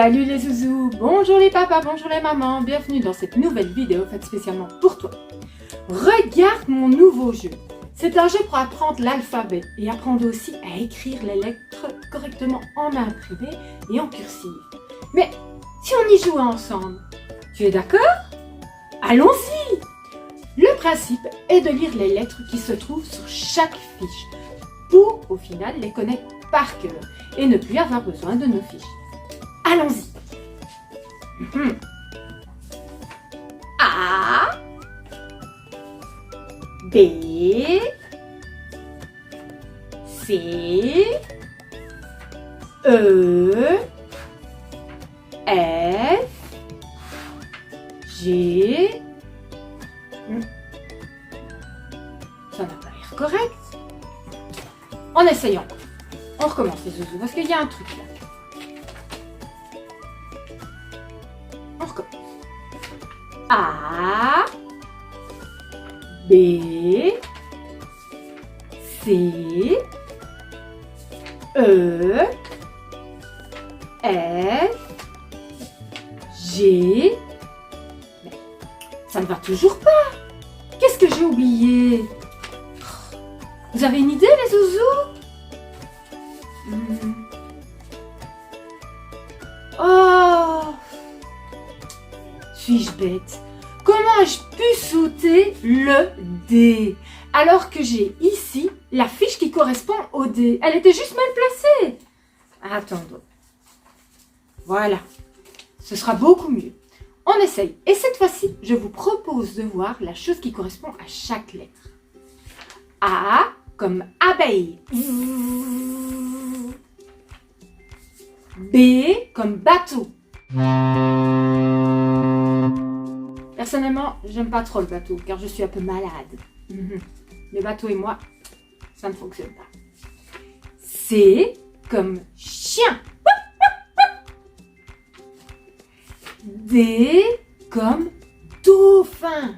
Salut les zouzous, bonjour les papas, bonjour les mamans, bienvenue dans cette nouvelle vidéo faite spécialement pour toi. Regarde mon nouveau jeu. C'est un jeu pour apprendre l'alphabet et apprendre aussi à écrire les lettres correctement en main imprimée et en cursive. Mais si on y joue ensemble, tu es d'accord? Allons-y! Le principe est de lire les lettres qui se trouvent sur chaque fiche pour au final les connaître par cœur et ne plus avoir besoin de nos fiches. Allons-y. A, B, C, E, F, G. Ça n'a pas l'air correct. En essayant. On recommence les zouzous parce qu'il y a un truc là. On recommence. A, B, C, E, F, G. Mais ça ne va toujours pas. Qu'est-ce que j'ai oublié? Vous avez une idée les zouzous? Oh! Suis-je bête? Comment ai-je pu sauter le D alors que j'ai ici la fiche qui correspond au D? Elle était juste mal placée. Attendons. Voilà. Ce sera beaucoup mieux. On essaye. Et cette fois-ci, je vous propose de voir la chose qui correspond à chaque lettre. A comme abeille. B comme bateau. Personnellement, j'aime pas trop le bateau car je suis un peu malade. Le bateau et moi, ça ne fonctionne pas. C comme chien. D comme dauphin.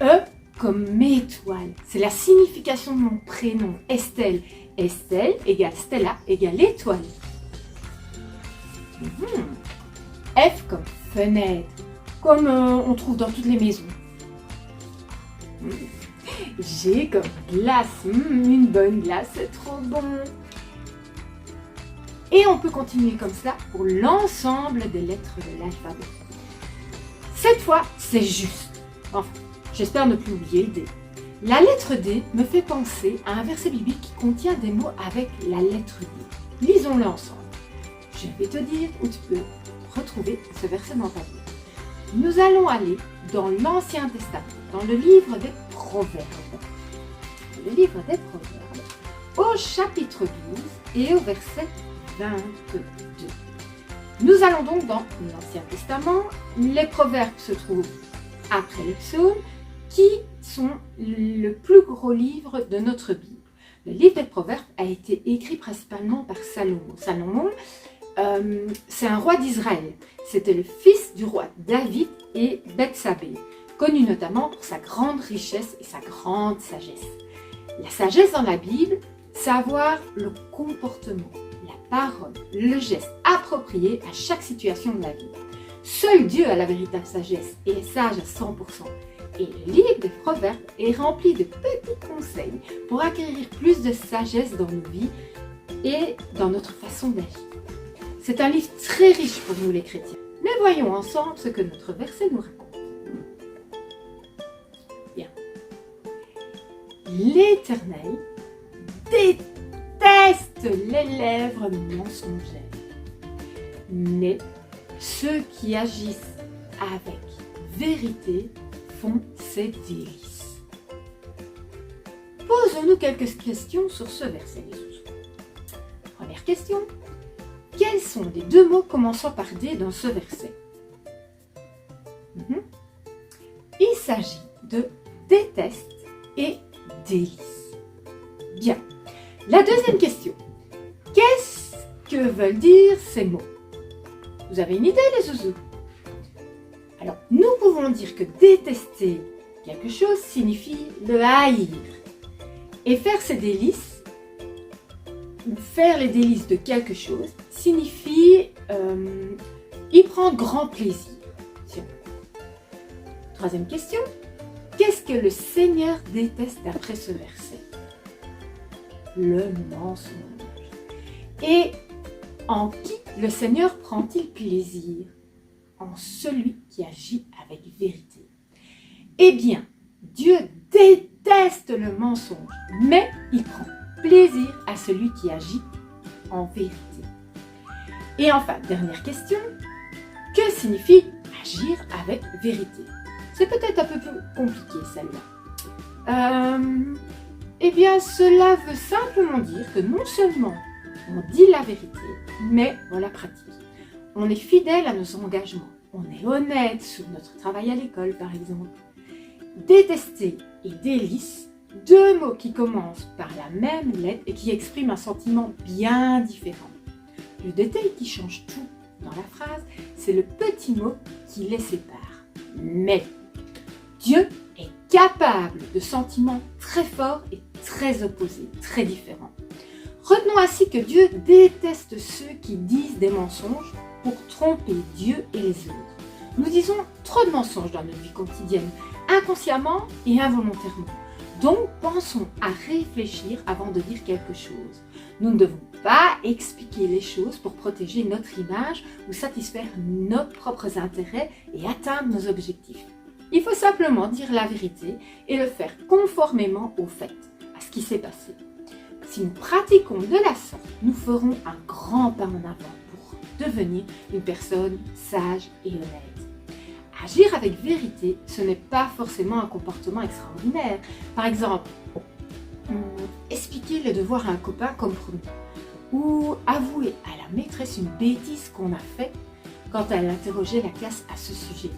E comme étoile. C'est la signification de mon prénom, Estelle. Estelle égale Stella égale étoile. F comme fenêtre, comme on trouve dans toutes les maisons. G comme glace, une bonne glace, c'est trop bon. Et on peut continuer comme ça pour l'ensemble des lettres de l'alphabet. Cette fois, c'est juste. Enfin, j'espère ne plus oublier le D. La lettre D me fait penser à un verset biblique qui contient des mots avec la lettre D. Lisons-le ensemble. Je vais te dire où tu peux retrouver ce verset dans ta Bible. Nous allons aller dans l'Ancien Testament, dans le livre des Proverbes. Le livre des Proverbes, au chapitre 12 et au verset 22. Nous allons donc dans l'Ancien Testament. Les Proverbes se trouvent après les Psaumes, qui sont le plus gros livre de notre Bible. Le livre des Proverbes a été écrit principalement par Salomon. Salomon, c'est un roi d'Israël. C'était le fils du roi David et Bethsabée, connu notamment pour sa grande richesse et sa grande sagesse. La sagesse dans la Bible, c'est avoir le comportement, la parole, le geste approprié à chaque situation de la vie. Seul Dieu a la véritable sagesse et est sage à 100%. Et le livre des Proverbes est rempli de petits conseils pour acquérir plus de sagesse dans nos vies et dans notre façon d'agir. C'est un livre très riche pour nous les chrétiens. Mais voyons ensemble ce que notre verset nous raconte. Bien. L'Éternel déteste les lèvres mensongères, mais ceux qui agissent avec vérité font ses délices. Posons-nous quelques questions sur ce verset, les zouzous. Première question. Quels sont les deux mots commençant par D dans ce verset? Il s'agit de déteste et délice. Bien. La deuxième question. Qu'est-ce que veulent dire ces mots? Vous avez une idée, les zouzous? Alors, nous pouvons dire que détester quelque chose signifie le haïr. Et faire ses délices faire les délices de quelque chose signifie y prendre grand plaisir. Tiens. Troisième question. Qu'est-ce que le Seigneur déteste d'après ce verset? Le mensonge. Et en qui le Seigneur prend-il plaisir? En celui qui agit avec vérité. Eh bien, Dieu déteste le mensonge, mais il prend plaisir à celui qui agit en vérité. Et enfin, dernière question, que signifie agir avec vérité? C'est peut-être un peu plus compliqué celle-là. Eh bien, cela veut simplement dire que non seulement on dit la vérité, mais on la pratique. On est fidèle à nos engagements. On est honnête sur notre travail à l'école, par exemple. Détester et délice, deux mots qui commencent par la même lettre et qui expriment un sentiment bien différent. Le détail qui change tout dans la phrase, c'est le petit mot qui les sépare. Mais Dieu est capable de sentiments très forts et très opposés, très différents. Retenons ainsi que Dieu déteste ceux qui disent des mensonges pour tromper Dieu et les autres. Nous disons trop de mensonges dans notre vie quotidienne, inconsciemment et involontairement. Donc, pensons à réfléchir avant de dire quelque chose. Nous ne devons pas expliquer les choses pour protéger notre image ou satisfaire nos propres intérêts et atteindre nos objectifs. Il faut simplement dire la vérité et le faire conformément aux faits, à ce qui s'est passé. Si nous pratiquons de la sorte, nous ferons un grand pas en avant pour devenir une personne sage et honnête. Agir avec vérité, ce n'est pas forcément un comportement extraordinaire. Par exemple, expliquer le devoir à un copain comme promis, ou avouer à la maîtresse une bêtise qu'on a faite quand elle interrogeait la classe à ce sujet.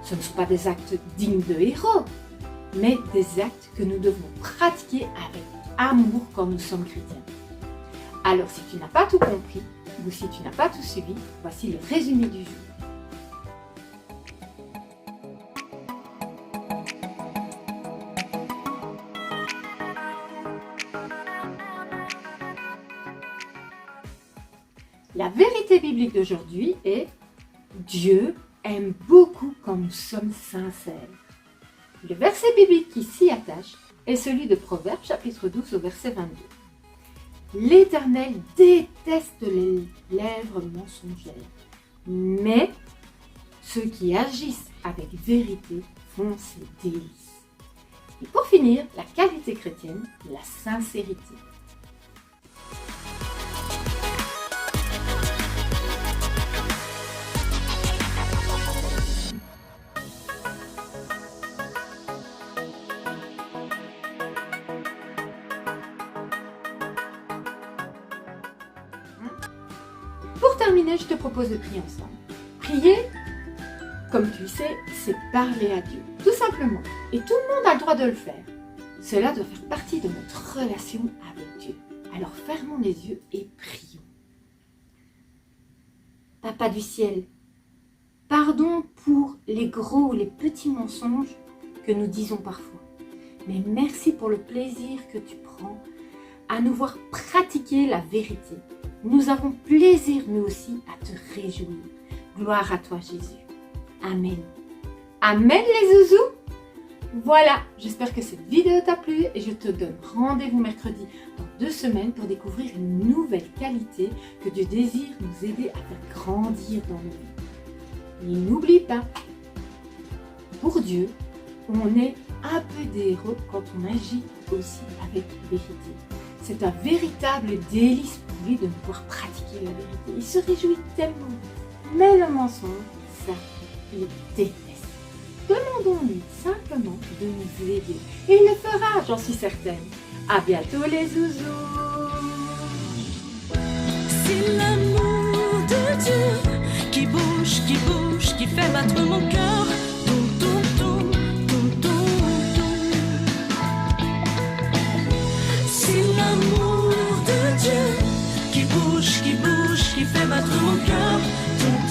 Ce ne sont pas des actes dignes de héros, mais des actes que nous devons pratiquer avec amour quand nous sommes chrétiens. Alors si tu n'as pas tout compris, ou si tu n'as pas tout suivi, voici le résumé du jour. La vérité biblique d'aujourd'hui est Dieu aime beaucoup quand nous sommes sincères. Le verset biblique qui s'y attache est celui de Proverbes chapitre 12 au verset 22. L'Éternel déteste les lèvres mensongères, mais ceux qui agissent avec vérité font ses délices. Et pour finir, la qualité chrétienne, la sincérité. Pour terminer, je te propose de prier ensemble. Prier, comme tu le sais, c'est parler à Dieu, tout simplement. Et tout le monde a le droit de le faire. Cela doit faire partie de notre relation avec Dieu. Alors fermons les yeux et prions. Papa du ciel, pardon pour les gros ou les petits mensonges que nous disons parfois. Mais merci pour le plaisir que tu prends à nous voir pratiquer la vérité. Nous avons plaisir, nous aussi, à te réjouir. Gloire à toi, Jésus. Amen. Amen, les zouzous. Voilà, j'espère que cette vidéo t'a plu et je te donne rendez-vous mercredi dans 2 semaines pour découvrir une nouvelle qualité que Dieu désire nous aider à faire grandir dans nos vies. Et n'oublie pas, pour Dieu, on est un peu des héros quand on agit aussi avec vérité. C'est un véritable délice pour lui de pouvoir pratiquer la vérité. Il se réjouit tellement. Mais le mensonge, ça, il déteste. Demandons-lui simplement de nous aider. Et il le fera, j'en suis certaine. À bientôt les zouzous. C'est l'amour de Dieu qui fait battre mon cœur. Toum, toum, toum, toum, toum, toum. C'est l'amour de Dieu qui bouge, qui fait battre mon cœur. Toum,